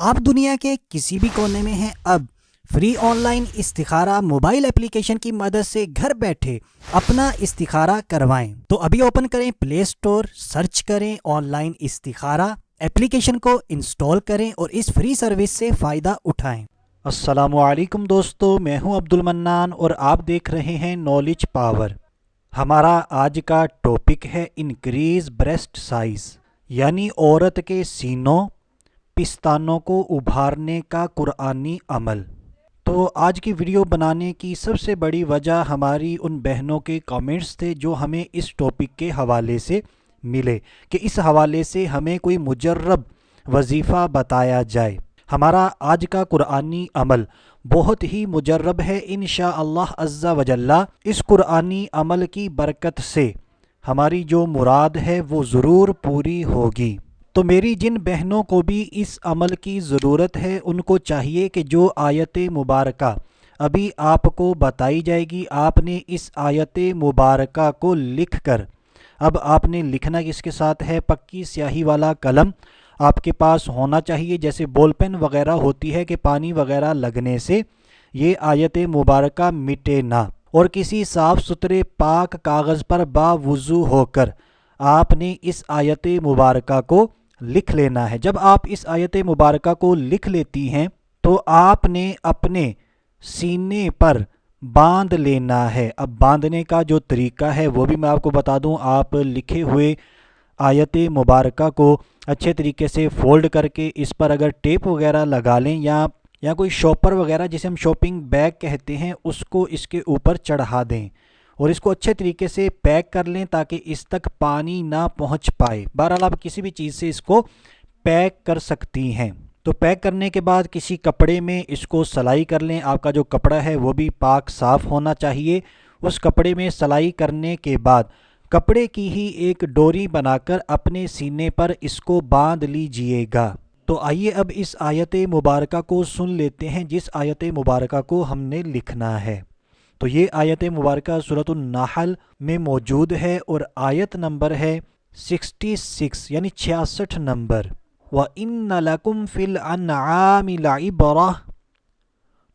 آپ دنیا کے کسی بھی کونے میں ہیں، اب فری آن لائن استخارہ موبائل اپلیکیشن کی مدد سے گھر بیٹھے اپنا استخارہ کروائیں۔ تو ابھی اوپن کریں پلے سٹور، سرچ کریں آن لائن استخارہ، اپلیکیشن کو انسٹال کریں اور اس فری سروس سے فائدہ اٹھائیں۔ السلام علیکم دوستو، میں ہوں عبد المنان اور آپ دیکھ رہے ہیں نالج پاور۔ ہمارا آج کا ٹاپک ہے انکریز بریسٹ سائز، یعنی عورت کے سینوں پستانوں کو ابھارنے کا قرآنی عمل۔ تو آج کی ویڈیو بنانے کی سب سے بڑی وجہ ہماری ان بہنوں کے کامنٹس تھے جو ہمیں اس ٹاپک کے حوالے سے ملے کہ اس حوالے سے ہمیں کوئی مجرب وظیفہ بتایا جائے۔ ہمارا آج کا قرآنی عمل بہت ہی مجرب ہے، انشاءاللہ عز و جل اس قرآنی عمل کی برکت سے ہماری جو مراد ہے وہ ضرور پوری ہوگی۔ تو میری جن بہنوں کو بھی اس عمل کی ضرورت ہے ان کو چاہیے کہ جو آیت مبارکہ ابھی آپ کو بتائی جائے گی، آپ نے اس آیت مبارکہ کو لکھ کر، اب آپ نے لکھنا کس کے ساتھ ہے، پکی سیاہی والا قلم آپ کے پاس ہونا چاہیے، جیسے بول پین وغیرہ ہوتی ہے کہ پانی وغیرہ لگنے سے یہ آیت مبارکہ مٹے نہ، اور کسی صاف ستھرے پاک کاغذ پر باوضو ہو کر آپ نے اس آیت مبارکہ کو لکھ لینا ہے۔ جب آپ اس آیت مبارکہ کو لکھ لیتی ہیں تو آپ نے اپنے سینے پر باندھ لینا ہے۔ اب باندھنے کا جو طریقہ ہے وہ بھی میں آپ کو بتا دوں، آپ لکھے ہوئے آیت مبارکہ کو اچھے طریقے سے فولڈ کر کے اس پر اگر ٹیپ وغیرہ لگا لیں یا کوئی شاپر وغیرہ جسے ہم شاپنگ بیگ کہتے ہیں اس کو اس کے اوپر چڑھا دیں اور اس کو اچھے طریقے سے پیک کر لیں تاکہ اس تک پانی نہ پہنچ پائے۔ بہرحال آپ کسی بھی چیز سے اس کو پیک کر سکتی ہیں۔ تو پیک کرنے کے بعد کسی کپڑے میں اس کو سلائی کر لیں۔ آپ کا جو کپڑا ہے وہ بھی پاک صاف ہونا چاہیے۔ اس کپڑے میں سلائی کرنے کے بعد کپڑے کی ہی ایک ڈوری بنا کر اپنے سینے پر اس کو باندھ لیجئے گا۔ تو آئیے اب اس آیت مبارکہ کو سن لیتے ہیں جس آیت مبارکہ کو ہم نے لکھنا ہے۔ تو یہ آیت مبارکہ سورۃ النحل میں موجود ہے اور آیت نمبر ہے 66 یعنی 66 نمبر۔ وَإِنَّ لَكُمْ فِي الْأَنْعَامِ لَعِبْرَةً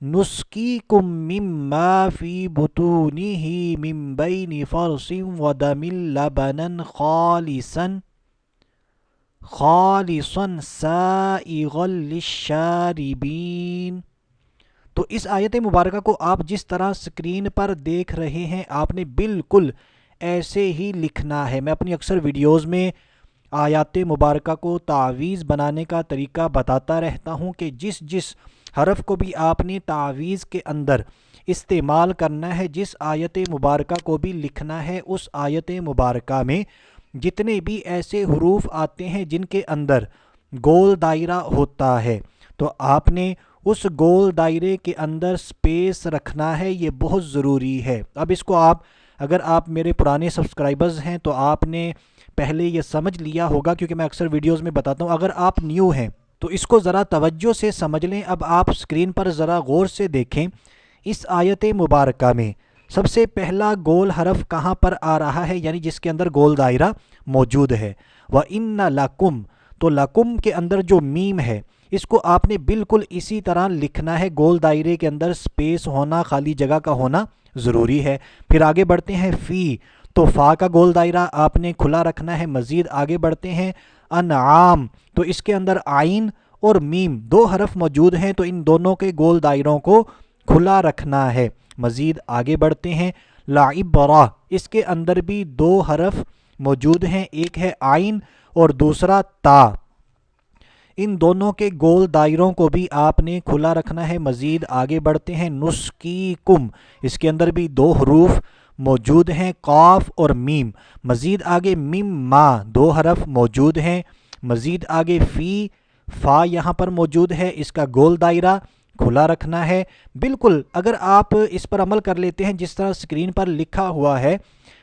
نُسْقِيكُم مِّمَّا فِي بُطُونِهِ مِن بَيْنِ فَرْثٍ وَدَمٍ لَبَنًا خَالِصًا سَائِغًا لِلشَّارِبِينَ۔ تو اس آیت مبارکہ کو آپ جس طرح سکرین پر دیکھ رہے ہیں آپ نے بالکل ایسے ہی لکھنا ہے۔ میں اپنی اکثر ویڈیوز میں آیات مبارکہ کو تعویذ بنانے کا طریقہ بتاتا رہتا ہوں کہ جس حرف کو بھی آپ نے تعویذ کے اندر استعمال کرنا ہے، جس آیت مبارکہ کو بھی لکھنا ہے، اس آیت مبارکہ میں جتنے بھی ایسے حروف آتے ہیں جن کے اندر گول دائرہ ہوتا ہے تو آپ نے اس گول دائرے کے اندر سپیس رکھنا ہے، یہ بہت ضروری ہے۔ اب اس کو اگر آپ میرے پرانے سبسکرائبرز ہیں تو آپ نے پہلے یہ سمجھ لیا ہوگا کیونکہ میں اکثر ویڈیوز میں بتاتا ہوں۔ اگر آپ نیو ہیں تو اس کو ذرا توجہ سے سمجھ لیں۔ اب آپ سکرین پر ذرا غور سے دیکھیں، اس آیت مبارکہ میں سب سے پہلا گول حرف کہاں پر آ رہا ہے، یعنی جس کے اندر گول دائرہ موجود ہے، وَإِنَّ لَكُمْ۔ تو لکم کے اندر جو میم ہے اس کو آپ نے بالکل اسی طرح لکھنا ہے، گول دائرے کے اندر سپیس ہونا، خالی جگہ کا ہونا ضروری ہے۔ پھر آگے بڑھتے ہیں فی، تو فا کا گول دائرہ آپ نے کھلا رکھنا ہے۔ مزید آگے بڑھتے ہیں انعام، تو اس کے اندر عین اور میم دو حرف موجود ہیں تو ان دونوں کے گول دائروں کو کھلا رکھنا ہے۔ مزید آگے بڑھتے ہیں لعبرہ، اس کے اندر بھی دو حرف موجود ہیں، ایک ہے عین اور دوسرا تا، ان دونوں کے گول دائروں کو بھی آپ نے کھلا رکھنا ہے۔ مزید آگے بڑھتے ہیں نسقیکم، اس کے اندر بھی دو حروف موجود ہیں، قاف اور میم۔ مزید آگے مما، دو حرف موجود ہیں۔ مزید آگے فی، فا یہاں پر موجود ہے، اس کا گول دائرہ کھلا رکھنا ہے۔ بالکل اگر آپ اس پر عمل کر لیتے ہیں جس طرح سکرین پر لکھا ہوا ہے،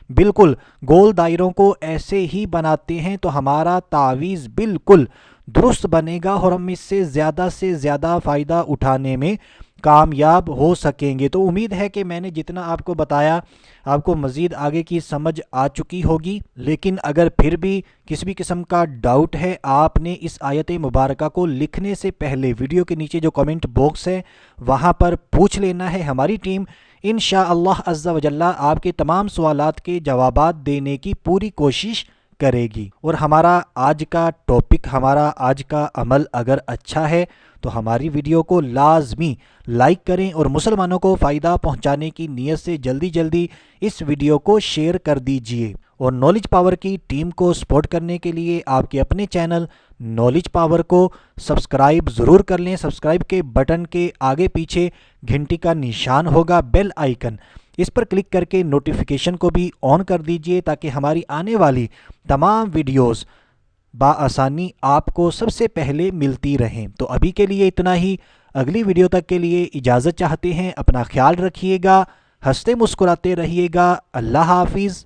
بالکل گول دائروں کو ایسے ہی بناتے ہیں تو ہمارا تعویذ بالکل درست بنے گا اور ہم اس سے زیادہ فائدہ اٹھانے میں کامیاب ہو سکیں گے۔ تو امید ہے کہ میں نے جتنا آپ کو بتایا آپ کو مزید آگے کی سمجھ آ چکی ہوگی، لیکن اگر پھر بھی کسی بھی قسم کا ڈاؤٹ ہے، آپ نے اس آیت مبارکہ کو لکھنے سے پہلے ویڈیو کے نیچے جو کمنٹ باکس ہے وہاں پر پوچھ لینا ہے۔ ہماری ٹیم انشاءاللہ عز و جل آپ کے تمام سوالات کے جوابات دینے کی پوری کوشش کرے گی۔ اور ہمارا آج کا ٹاپک، ہمارا آج کا عمل اگر اچھا ہے تو ہماری ویڈیو کو لازمی لائک کریں اور مسلمانوں کو فائدہ پہنچانے کی نیت سے جلدی جلدی اس ویڈیو کو شیئر کر دیجئے۔ اور نالج پاور کی ٹیم کو سپورٹ کرنے کے لیے آپ کے اپنے چینل نالج پاور کو سبسکرائب ضرور کر لیں۔ سبسکرائب کے بٹن کے آگے پیچھے گھنٹی کا نشان ہوگا، بیل آئیکن، اس پر کلک کر کے نوٹیفیکیشن کو بھی آن کر دیجئے تاکہ ہماری آنے والی تمام ویڈیوز بآسانی آپ کو سب سے پہلے ملتی رہیں۔ تو ابھی کے لیے اتنا ہی، اگلی ویڈیو تک کے لیے اجازت چاہتے ہیں۔ اپنا خیال رکھیے گا، ہنستے مسکراتے رہیے گا۔ اللہ حافظ۔